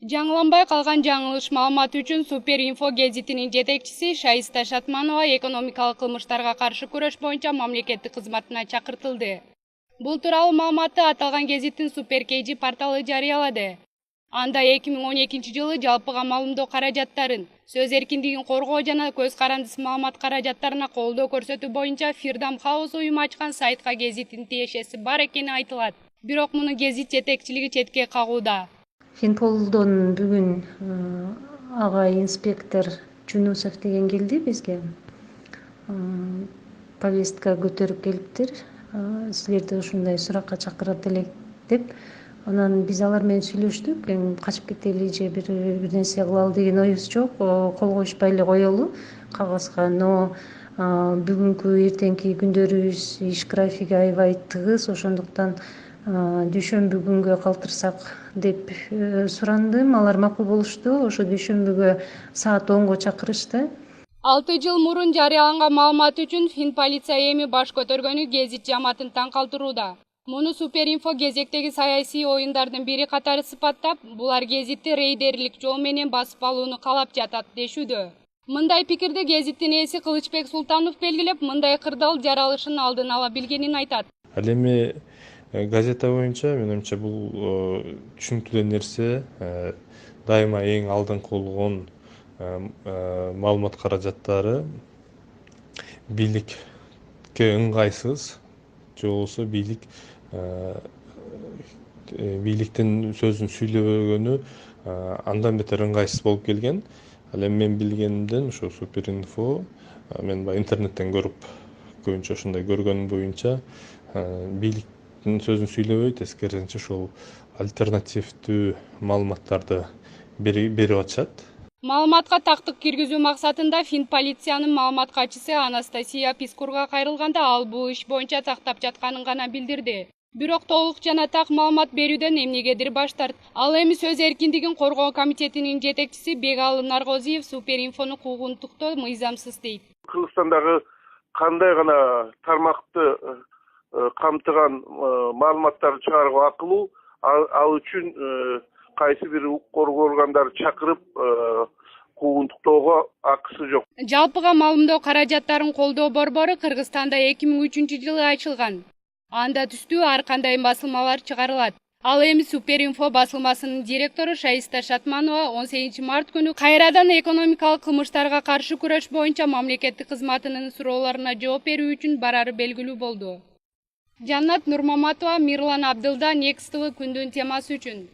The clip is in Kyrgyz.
Жаңыланбай калган жаңылыш маалымат үчүн Супер Инфо гезитинин жетекчиси Шайиста Шатманова экономикалык кылмыштарга каршы күрөш боюнча мамлекеттик кызматына чакыртылды. Бул тууралуу маалыматты аталган гезиттин Супер Кейжи порталы жарыялады. Анда 2012 жылы жалпыга маалымдоо каражаттарын, сөз эркиндигин коргоо жана көз карандысыз маалымат каражаттарына колдоо көрсөтүү боюнча Freedom House уюму ачкан сайтка гезиттин тиешеси бар экени айтылат. Бирок муну гезит жетекчилиги четке кагууда. Финполдон бүгүн ага инспектор Жунусов деген келди бизге. Повестка көтөрүп келиптир. Силерди ушундай суракка чакырат элек деп. Анан биз алар менен сүйлөштүк. Эми качып кетели же бир нерсе кылалы деген оюбуз жок. Кол коюшпай эле коелу кагазга. Но бүгүнкү эртеңки күндөрүбүз иш графиги аябай тыгыз, ошондуктан дүйшөмбү күнгө калтырсак деп сурандым. Алар макул болушту. Ошо дүйшөмбүгө саат 10го чакырышты. 6 жыл мурун жарыяланган маалымат үчүн Финполиция эми баш көтөргөнү гезит жамаатын таң калтырууда. Муну Суперинфо кезектеги саясий оюндардын бири катары сыпаттап, булар гезитти рейдерлик жол менен басып алууну каалап жатат дешүүдө. Мындай пикирди гезиттин ээси Кылычбек Султанов белгилеп, мындай кырдаал жаралышын алдын ала билгенин айтат. Ал эми газета боюнча менимче бул түшүнүктүү нерсе. Дайыма эң алдыңкы болгон маалымат каражаттары бийликке ыңгайсыз, же болбосо бийликтин сөзүн сүйлөбөгөнү андан бетер ыңгайсыз болуп келген. Ал эми мен билгенимден ошо Суперинфо, мен интернеттен көрүп көбүнчө ушундай көргөнүм боюнча бийликтин сөзүн сүйлөбөй, тескерисинче ушул альтернативдүү маалыматтарды берип атышат. Маалыматка тактык киргизүү максатында Финполициянын маалымат катчысы Анастасия Пискурга кайрылганда ал бул иш боюнча тактап жатканын гана билдирди. Бирок толук жана так маалымат берүүдөн эмнегедир баш тарт. Ал эми сөз эркиндигин коргоо комитетинин жетекчиси Бегалы Наргозиев Суперинфону куугунтуктоо мыйзамсыз дейт. Кыргызстандагы кандай гана тармакты камтыган маалыматтарды чыгарууга акылуу, ал үчүн кайсы бир коргоо органдары чакырып куугунтуктоого акысы жок. Жалпыга маалымдоо каражаттарын колдоо борбору Кыргызстанда 2003-жылы ачылган. Анда түстүү ар кандай басылмалар чыгарылат. Ал эми Суперинфо басылмасынын директору Шайиста Шатманова 18 март күнү кайрадан экономикалык кылмыштарга каршы күрөш боюнча мамлекеттик кызматынын суроолоруна жооп берүү үчүн барары белгилүү болду. Жаннат Нурмаматова, Мирлан Абдылда, Next TV күндүн темасы үчүн.